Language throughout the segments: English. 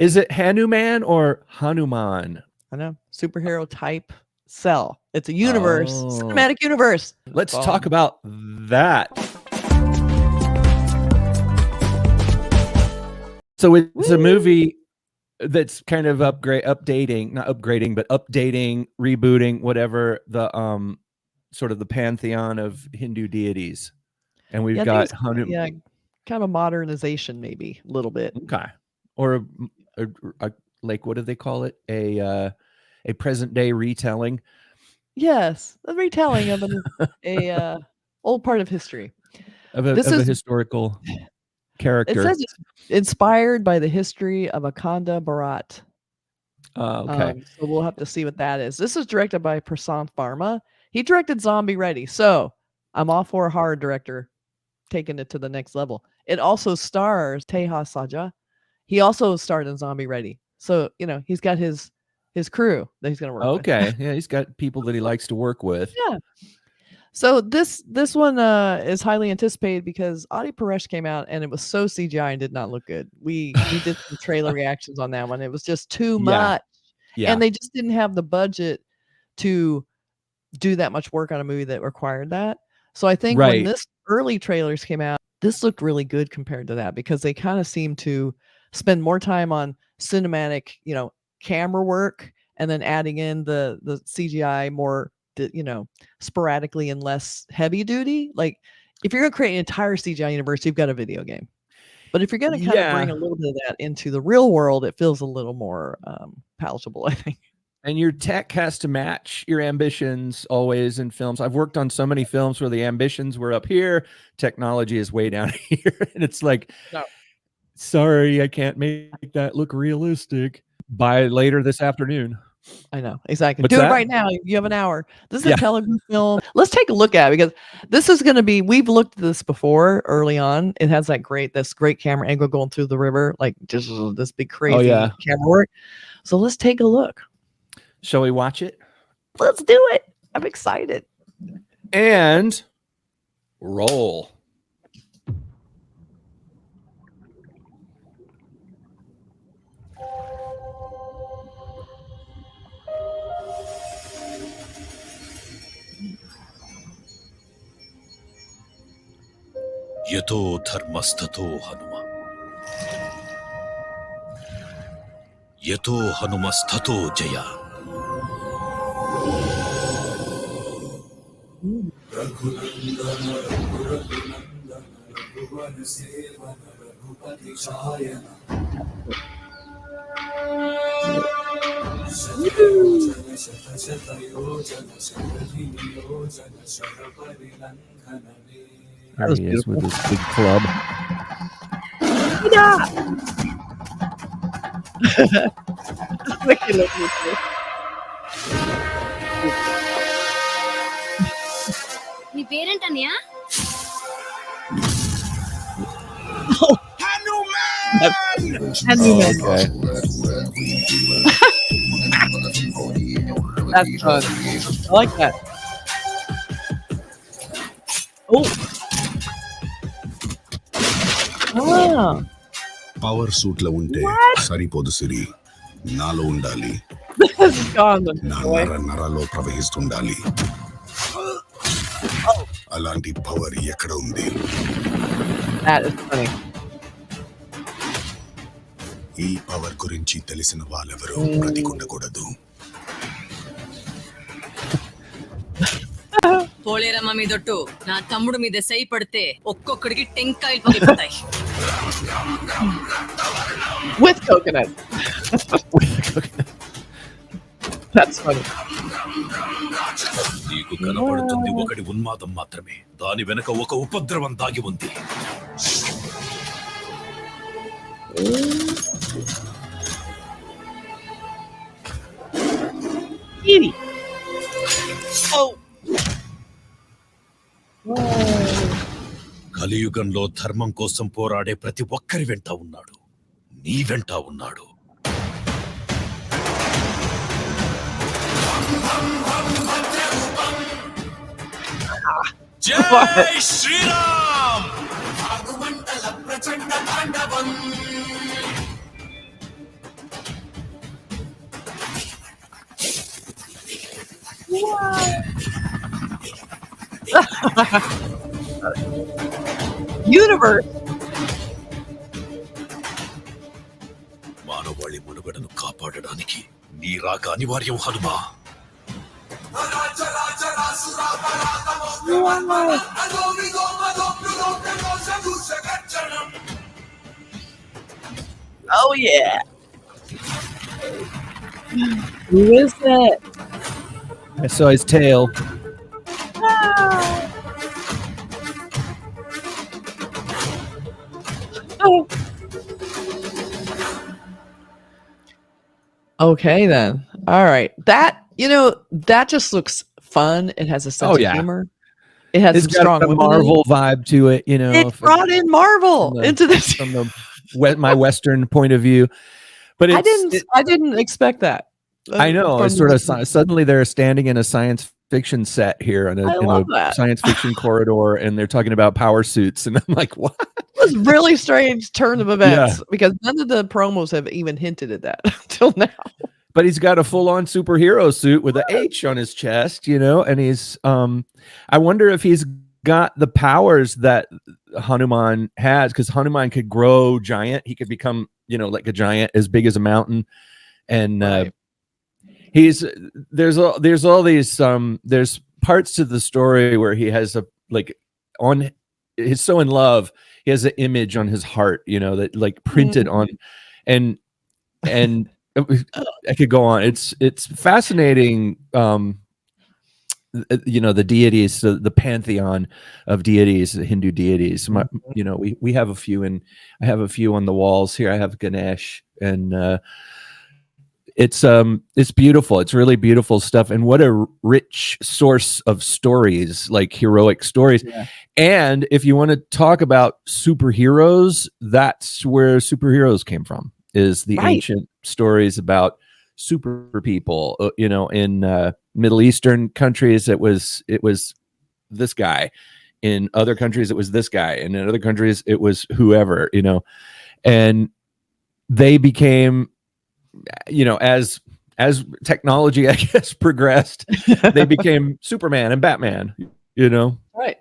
Is it HanuMan or HanuMan? I know. Superhero type cell. It's a universe, cinematic universe. Let's talk about that. So it's a movie that's kind of updating, rebooting, whatever, the sort of the pantheon of Hindu deities. And we've got kind of a modernization, maybe a little bit. Okay. Or a like, what do they call it? A present day retelling. Yes, a retelling of a old part of history. Of a historical character. It says it's inspired by the history of Akhanda Bharat. Okay. So we'll have to see what that is. This is directed by Prasanth Varma. He directed Zombie Ready. So I'm all for a horror director taking it to the next level. It also stars Teja Sajja. He also starred in Zombie Ready. So, he's got his crew that he's going to work with. Okay. Yeah, he's got people that he likes to work with. Yeah. So this one is highly anticipated because Adi Paresh came out and it was so CGI and did not look good. We did some trailer reactions on that one. It was just too much. Yeah. And they just didn't have the budget to do that much work on a movie that required that. So I think when this early trailers came out, this looked really good compared to that because they kind of seemed to spend more time on cinematic, camera work and then adding in the CGI more, sporadically and less heavy duty. Like if you're going to create an entire CGI universe, you've got a video game. But if you're going to kind of bring a little bit of that into the real world, it feels a little more palatable, I think. And your tech has to match your ambitions always in films. I've worked on so many films where the ambitions were up here, technology is way down here. And it's like, no. Sorry, I can't make that look realistic by later this afternoon. I know, exactly. Do it right now. You have an hour. This is a Telugu film. Let's take a look at it because this is going to be, we've looked at this before early on. It has this great camera angle going through the river, like just this big crazy camera work. So let's take a look. Shall we watch it? Let's do it. I'm excited. And roll. यतो धर्मस्ततो हनुमा यतो हनुमस्ततो Jaya There he is with his big club. Yeah. నీ పేరేంటన్నయ్య? HanuMan. Okay. That's fun. I like that. Oh. Power suit లో ఉంటే సరిపోదు సిరి నాలో ఉండాలి నరాలో ప్రవహిస్తుండాలి అలాంటి power ఎక్కడ ఉంది ఈ పవర్ గురించి తెలిసిన వాళ్ళెవరూ బ్రతికుండకూడదు పోలేరమ్మ మీదొట్టు నా తమ్ముడు మీద సై పడితే ఒక్కొక్కడికి టెంకాయలు పగిలిపోతాయి. With coconut. That's funny. నీకు కనపడుతుంది ఒకటి ఉన్మాదం మాత్రమే, దాని వెనక ఒక ఉపద్రవం దాగి ఉంది. కలియుగంలో ధర్మం కోసం పోరాడే ప్రతి ఒక్కరి వెంట ఉన్నాడు, నీ వెంట ఉన్నాడు. జై శ్రీరామ్. Universe. మానవాళి మనుగడను కాపాడడానికి నీ రాక అనివార్యం Hanuma. Oh yeah. Who is that? I saw his tail. Oh. Okay then. All right. That that just looks fun. It has a sense of humor. It has It's some strong got a Marvel vibe to it, It brought in Marvel into this from my Western point of view. But I didn't expect that. I know. It's sort of suddenly they're standing in a science fiction set here in a science fiction corridor, and they're talking about power suits, and I'm like, what? It was really strange turn of events because none of the promos have even hinted at that until now. But he's got a full-on superhero suit with an H on his chest, and he's I wonder if he's got the powers that HanuMan has, because HanuMan could grow giant. He could become, like a giant as big as a mountain. And there's all these there's parts to the story where he has he's so in love, he has an image on his heart, that like printed on, and I could go on. It's fascinating. The deities, the pantheon of deities, the Hindu deities. We have a few, and I have a few on the walls here. I have Ganesh, and it's beautiful. It's really beautiful stuff, and what a rich source of stories, like heroic stories. Yeah. And if you want to talk about superheroes, that's where superheroes came from. Is the ancient stories about super people, in Middle Eastern countries it was this guy, in other countries it was this guy, and in other countries it was whoever, and they became, as technology, I guess, progressed, they became Superman and Batman, right.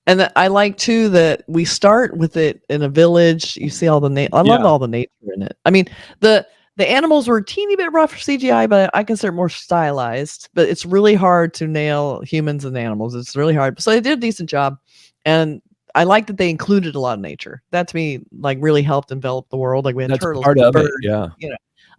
And I like too that we start with it in a village. You see all the I love all the nature in it. I mean, the animals were a teeny bit rough for CGI, but I consider it more stylized. But it's really hard to nail humans and animals. It's really hard. So they did a decent job, and I like that they included a lot of nature. That to me, like, really helped envelop the world. Like we had turtles, part of birds, it. Yeah,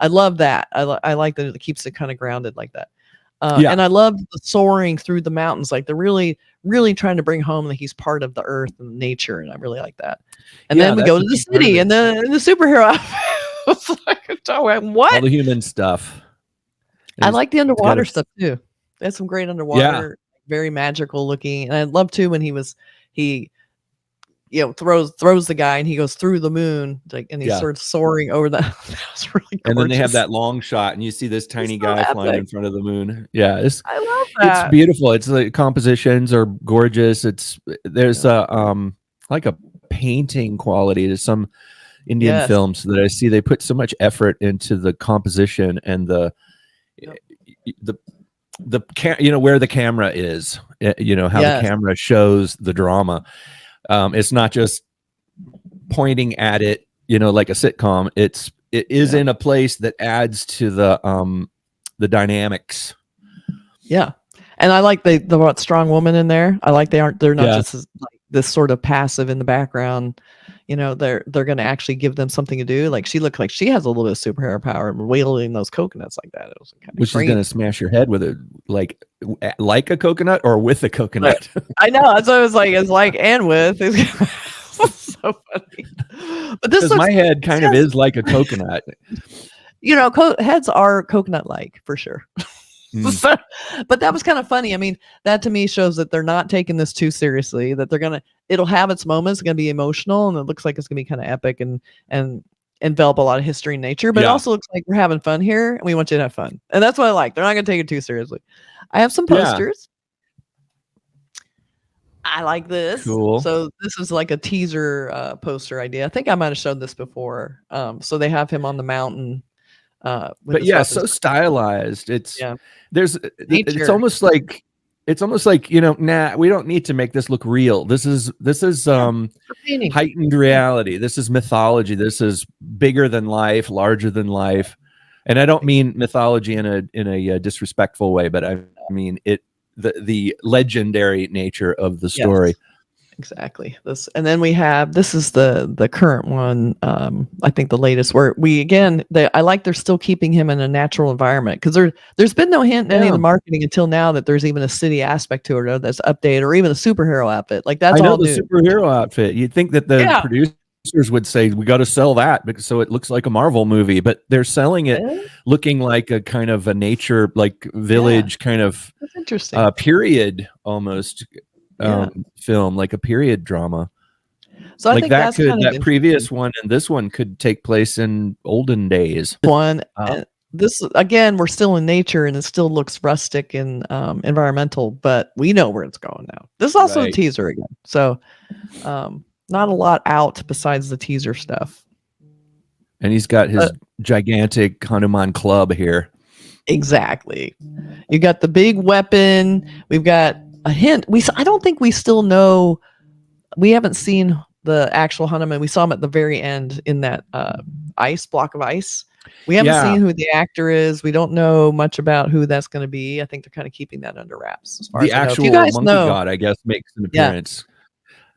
I love that. I like that it keeps it kind of grounded like that. And I love the soaring through the mountains. Like they're really, really trying to bring home that he's part of the earth and nature. And I really like that. And then we go to the city and the superhero outfit. Like, what? All the human stuff. I like the underwater stuff too. There's some great underwater, very magical looking. And I love too when he throws the guy and he goes through the moon, and he starts soaring over that. That was really gorgeous. And then they have that long shot and you see this tiny guy flying in front of the moon. I love that. It's beautiful. It's the compositions are gorgeous. There's like a painting quality to some Indian films that I see. They put so much effort into the composition and the where the camera is, how the camera shows the drama. It's not just pointing at it, like a sitcom. It is in a place that adds to the dynamics. Yeah. And I like the strong woman in there. I like they're not just like this sort of passive in the background. They're going to actually give them something to do. Like she looked like she has a little bit of superhero power, wielding those coconuts like that. It was kind of which is going to smash your head with it, like a coconut or with a coconut. I know. That's what I was like. It's like and with. So funny. But this my head kind of is like a coconut. Heads are coconut-like for sure. But that was kind of funny. I mean, that to me shows that they're not taking this too seriously, that it'll have its moments, it's going to be emotional, and it looks like it's going to be kind of epic and envelop a lot of history and nature, but it also looks like we're having fun here and we want you to have fun. And that's what I like. They're not going to take it too seriously. I have some posters. I like this. Cool. So this is like a teaser poster idea. I think I might have showed this before. So they have him on the mountain. But yeah, so stylized. It's it's Nature. almost like nah, we don't need to make this look real. This is painting. heightened reality. This is mythology. This is bigger than life, larger than life. And I don't mean mythology in a disrespectful way, but I mean the legendary nature of the story. Yes, exactly. And then we have, this is the current one. I think the latest where I like they're still keeping him in a natural environment, because there's been no hint in any of the marketing until now that there's even a city aspect to it, or that's updated, or even a superhero outfit. Like that's all new. Superhero outfit. You'd think that the producers would say, we got to sell that because so it looks like a Marvel movie, but they're selling it looking like a kind of a nature, like village kind of that's interesting. Period almost film, like a period drama. So I think that previous one and this one could take place in olden days. This again, we're still in nature and it still looks rustic and environmental, but we know where it's going now. This is also a teaser again, so not a lot out besides the teaser stuff. And he's got his gigantic HanuMan club here. Exactly. You got the big weapon. We've got a hint. I don't think we still know. We haven't seen the actual HanuMan. We saw him at the very end in that block of ice. We haven't seen who the actor is. We don't know much about who that's going to be. I think they're kind of keeping that under wraps. As far the as actual monkey god, I guess, makes an appearance.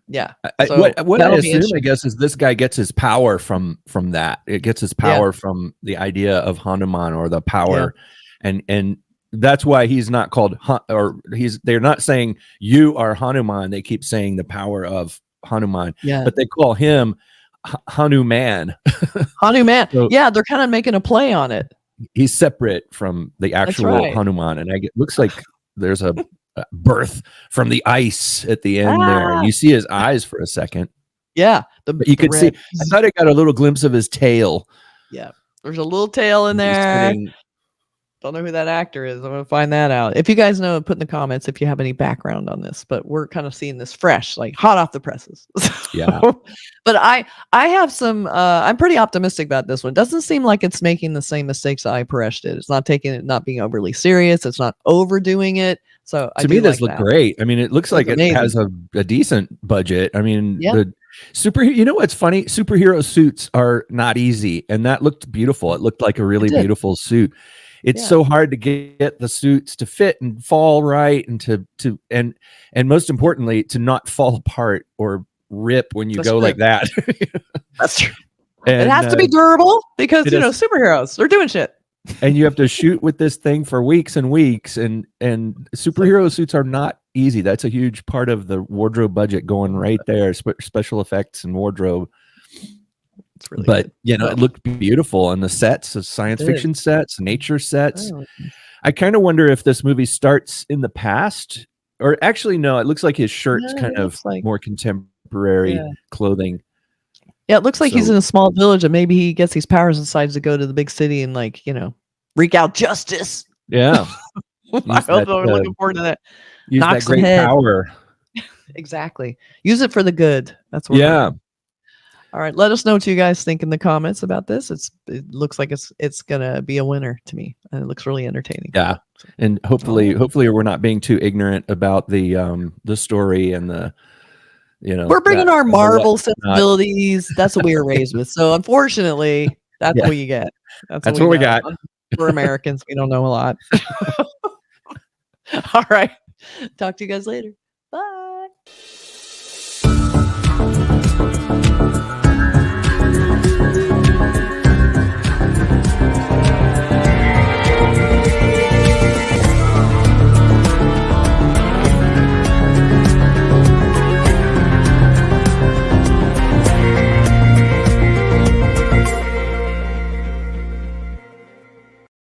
Yeah. What I assume, I guess, is this guy gets his power from that. It gets his power from the idea of HanuMan, or the power, and that's why he's not called they're not saying you are HanuMan. They keep saying the power of HanuMan, but they call him HanuMan. HanuMan. So, they're kind of making a play on it. He's separate from the actual HanuMan, and it looks like there's a birth from the ice at the end there, and you see his eyes for a second. But you could see. I thought I got a little glimpse of his tail. There's a little tail in there. Don't know who that actor is. I'm gonna find that out. If you guys know, put in the comments if you have any background on this. But we're kind of seeing this fresh, like hot off the presses. But I have some. I'm pretty optimistic about this one. Doesn't seem like it's making the same mistakes that Paresh did. It's not not being overly serious. It's not overdoing it. So to me, this looked great. I mean, it looks like it has a decent budget. I mean, the superhero. You know what's funny? Superhero suits are not easy, and that looked beautiful. It looked like a really beautiful suit. It's so hard to get the suits to fit and fall right, and and most importantly, to not fall apart or rip when you go like that. That's true. And, it has to be durable because superheroes, they're doing shit. And you have to shoot with this thing for weeks and weeks, and superhero suits are not easy. That's a huge part of the wardrobe budget going right there. Special effects and wardrobe. It's really good. It looked beautiful, and the sets, the science fiction sets, nature sets. I kind of wonder if this movie starts in the past, or actually no, it looks like his shirt's kind of more contemporary clothing. Yeah, it looks like he's in a small village, and maybe he gets these powers and decides to go to the big city and wreak out justice. Yeah. I'm looking forward to that. Use that great power. Exactly. Use it for the good. That's what. All right. Let us know what you guys think in the comments about this. It looks like it's gonna be a winner to me, and it looks really entertaining. Yeah, and hopefully we're not being too ignorant about the story and the. We're bringing our Marvel sensibilities. That's what we were raised with. So unfortunately, that's what you get. That's what we got. We're Americans. We don't know a lot. All right. Talk to you guys later. Bye.